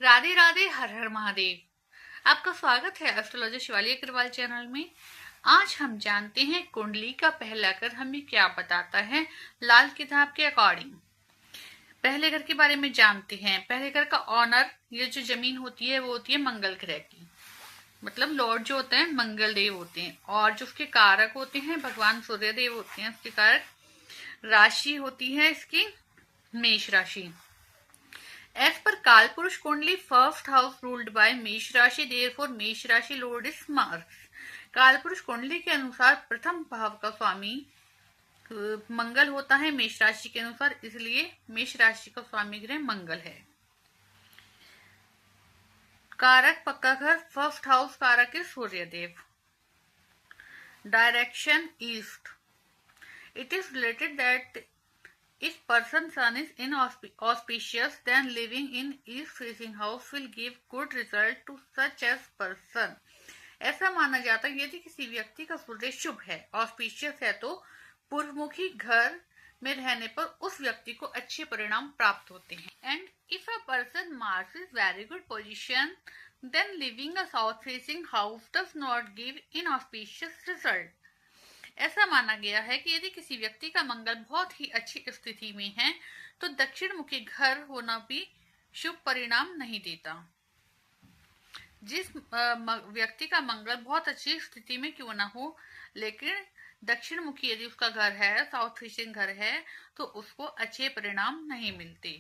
राधे राधे, हर हर महादेव। आपका स्वागत है एस्ट्रोलॉजर शिवाली अग्रवाल चैनल में। आज हम जानते हैं कुंडली का पहला घर हमें क्या बताता है लाल किताब के अकॉर्डिंग। पहले घर के बारे में जानते हैं। पहले घर का ऑनर, ये जो जमीन होती है वो होती है मंगल ग्रह की, मतलब लॉर्ड जो होते हैं मंगल देव होते हैं, और जो उसके कारक होते हैं भगवान सूर्य देव होते हैं। उसके कारक राशि होती है इसकी मेष राशि। As per Kalpurush Kundli, first house ruled by मेष राशि, therefore मेष राशि lord is Mars। कालपुरुष कुंडली के अनुसार प्रथम भाव का स्वामी मंगल होता है मेष राशि के अनुसार, इसलिए मेष राशि का स्वामी ग्रह मंगल है। कारक पक्का घर, फर्स्ट हाउस कारक है Surya Dev. Direction east. It is related that if person sun is inauspicious, then living in east facing house will give good result to such as person। ऐसा माना जाता है यदि किसी व्यक्ति का सूर्य शुभ है, ऑस्पिशियस है, तो पूर्वमुखी घर में रहने पर उस व्यक्ति को अच्छे परिणाम प्राप्त होते हैं। And if a person Mars is very good position, then living a south facing house does not give inauspicious result. ऐसा माना गया है कि यदि किसी व्यक्ति का मंगल बहुत ही अच्छी स्थिति में है तो दक्षिण मुखी घर होना भी शुभ परिणाम नहीं देता। जिस व्यक्ति का मंगल बहुत अच्छी स्थिति में क्यों ना हो, लेकिन दक्षिण मुखी यदि उसका घर है, साउथ फेसिंग घर है, तो उसको अच्छे परिणाम नहीं मिलते।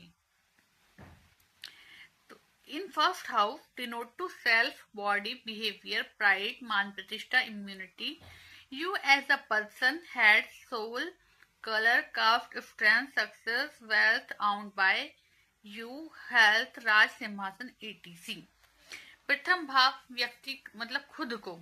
In first house denote to self, body, behaviour, pride, मान प्रतिष्ठा, immunity. You as a person had soul, color, caste, strength, success, wealth owned by you, health, राज सिंहासन etc। प्रथम भाव व्यक्ति मतलब खुद को,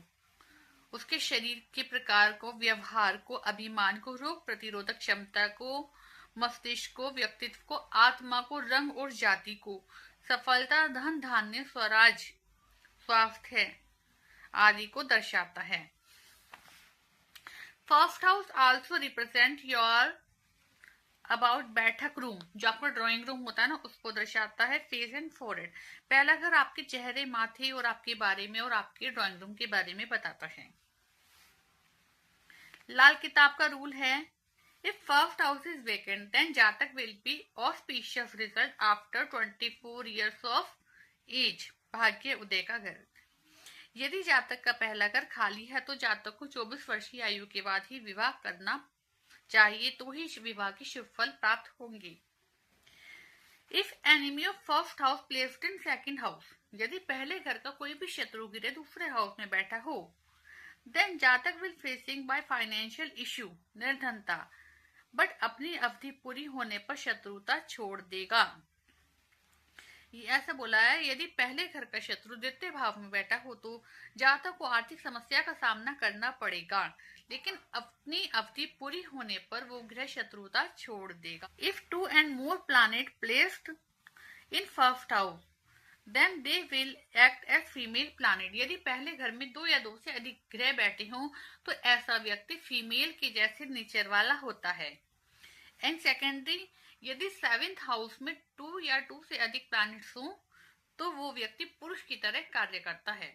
उसके शरीर के प्रकार को, व्यवहार को, अभिमान को, रोग प्रतिरोधक क्षमता को, मस्तिष्क को, व्यक्तित्व को, आत्मा को, रंग और जाति को, सफलता, धन धान्य, स्वराज, स्वास्थ्य आदि को दर्शाता है। First house also represent your about बैठक रूम, जो आपका ड्राइंग रूम होता है ना, उसको दर्शाता है। फेस एंड फोरहेड, पहला घर आपके चेहरे, माथे और आपके बारे में और आपके ड्राइंग रूम के बारे में बताता है। लाल किताब का रूल है, if first house is vacant then जातक will be auspicious result after 24 years of age. भाग्य उदय का घर, यदि जातक का पहला घर खाली है तो जातक को 24 वर्ष की आयु के बाद ही विवाह करना चाहिए, तो ही विवाह के शुभ फल प्राप्त होंगे। If enemy of first house placed in second house, यदि पहले घर का कोई भी शत्रु गिरे दूसरे हाउस में बैठा हो, देन जातक will facing by financial issue, निर्धनता, बट अपनी अवधि पूरी होने पर शत्रुता छोड़ देगा। ऐसा बोला है, यदि पहले घर का शत्रु द्वितीय भाव में बैठा हो तो जातक को आर्थिक समस्या का सामना करना पड़ेगा, लेकिन अपनी अवधि पूरी होने पर वो ग्रह शत्रुता छोड़ देगा। If 2 and more planet placed in first house, then they will act as female planet। यदि पहले घर में 2 या 2 से अधिक ग्रह बैठे हों तो ऐसा व्यक्ति फीमेल के जैसे नेचर वाला होता है। एंड सेकेंडरी, यदि 7th हाउस में 2 या 2 से अधिक प्लैनेट्स हों तो वो व्यक्ति पुरुष की तरह कार्य करता है।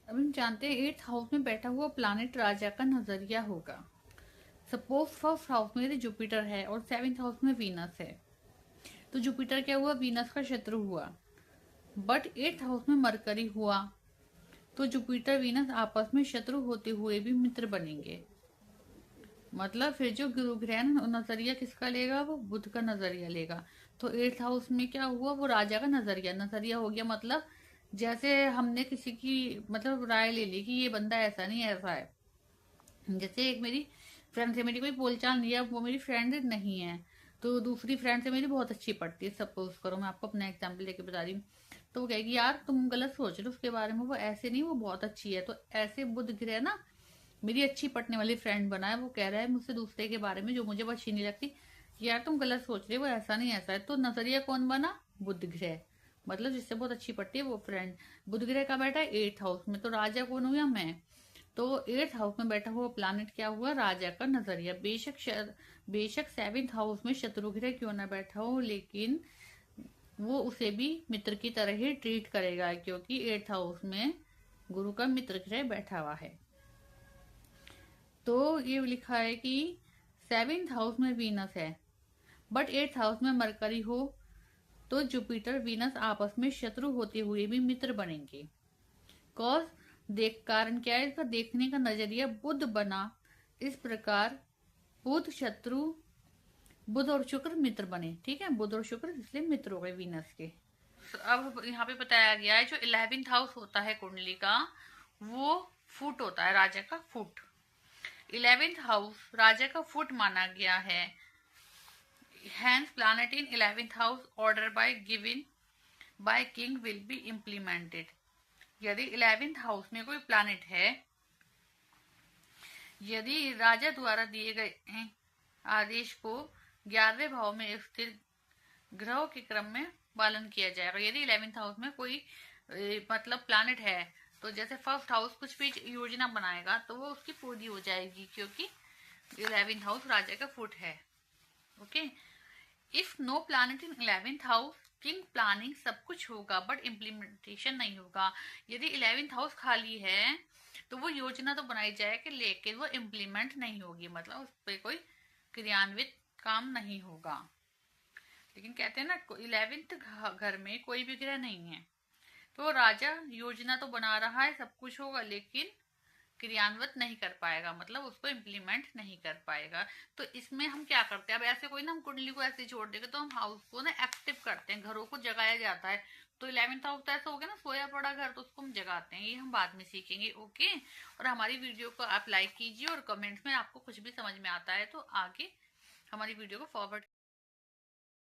अब हम जानते हैं 8th हाउस में बैठा हुआ प्लैनेट राजा का नजरिया होगा। सपोज फर्स्ट हाउस में यदि जुपिटर है और 7th हाउस में वीनस है, तो जुपिटर क्या हुआ, वीनस का शत्रु हुआ। बट 8th हाउस में मरकरी हुआ तो जुपिटर वीनस आपस में शत्रु होते हुए भी मित्र बनेंगे। मतलब फिर जो गुरु ग्रह नजरिया किसका लेगा, वो बुध का नजरिया लेगा। तो 8th हाउस में क्या हुआ, वो राजा का नजरिया हो गया। मतलब जैसे हमने किसी की मतलब राय ले ली कि ये बंदा ऐसा नहीं ऐसा है। जैसे एक मेरी फ्रेंड से मेरी कोई बोलचाल नहीं है, वो मेरी फ्रेंड नहीं है, तो दूसरी फ्रेंड से मेरी बहुत अच्छी पड़ती है। सपोज करो, मैं आपको अपना एग्जाम्पल लेके बता रही हूँ, तो वो कहेगी यार तुम गलत सोच रहे हो उसके बारे में, वो ऐसे नहीं, वो बहुत अच्छी है। तो ऐसे बुध ग्रह ना मेरी अच्छी पटने वाली फ्रेंड बना है, वो कह रहा है मुझसे दूसरे के बारे में जो मुझे बहुत अच्छी नहीं लगती, यार तुम गलत सोच रहे हो, वो ऐसा नहीं ऐसा है। तो नजरिया कौन बना, बुध ग्रह, मतलब जिससे बहुत अच्छी पड़ती है वो फ्रेंड। बुध ग्रह का बैठा है 8th हाउस में, तो राजा कौन हुआ, मैं। तो 8th हाउस में बैठा हुआ प्लैनेट क्या हुआ, राजा का नजरिया। बेशक 7th हाउस में शत्रु ग्रह क्यों ना बैठा हो, लेकिन वो उसे भी मित्र की तरह ही ट्रीट करेगा, क्योंकि 8th हाउस में गुरु का मित्र ग्रह बैठा हुआ है। तो ये लिखा है कि 7th हाउस में वीनस है, बट 8th हाउस में मरकरी हो तो जुपिटर वीनस आपस में शत्रु होते हुए भी मित्र बनेंगे। कॉज देख कारण क्या है इसका, देखने का नजरिया बुध बना, इस प्रकार बुध शत्रु, बुध और शुक्र मित्र बने। ठीक है, बुध और शुक्र इसलिए मित्र हो गए वीनस के। अब यहाँ पे बताया गया है जो 11th हाउस होता है कुंडली का, वो फुट होता है, राजा का फुट। 11th हाउस राजा का फुट माना गया है। Hence, planet in 11th house order by given by king will be implemented. यदि 11th हाउस में कोई प्लैनेट है, यदि राजा द्वारा दिए गए आदेश को 11वें भाव में स्थित ग्रहों के क्रम में पालन किया जाएगा। यदि 11th हाउस में कोई मतलब प्लैनेट है, तो जैसे फर्स्ट हाउस कुछ भी योजना बनाएगा तो वो उसकी पूरी हो जाएगी, क्योंकि 11th हाउस राजा का फुट है। Okay, if no planet in 11th house king planning सब कुछ होगा बट इम्प्लीमेंटेशन नहीं होगा। यदि 11th हाउस खाली है तो वो योजना तो बनाई जाएगी लेकिन वो इम्प्लीमेंट नहीं होगी, मतलब उस पर कोई क्रियान्वित काम नहीं होगा। लेकिन कहते हैं ना 11th घर में कोई भी ग्रह नहीं है, तो राजा योजना तो बना रहा है, सब कुछ होगा लेकिन क्रियान्वित नहीं कर पाएगा, मतलब उसको इम्प्लीमेंट नहीं कर पाएगा। तो इसमें हम क्या करते हैं, अब ऐसे कोई ना हम कुंडली को ऐसे छोड़ देंगे तो हम हाउस को ना एक्टिव करते हैं, घरों को जगाया जाता है। तो 11th हाउस तो ऐसा हो गया ना, सोया पड़ा घर, तो उसको हम जगाते हैं, ये हम बाद में सीखेंगे। ओके, और हमारी वीडियो को आप लाइक कीजिए और कमेंट्स में आपको कुछ भी समझ में आता है तो आगे हमारी वीडियो को फॉरवर्ड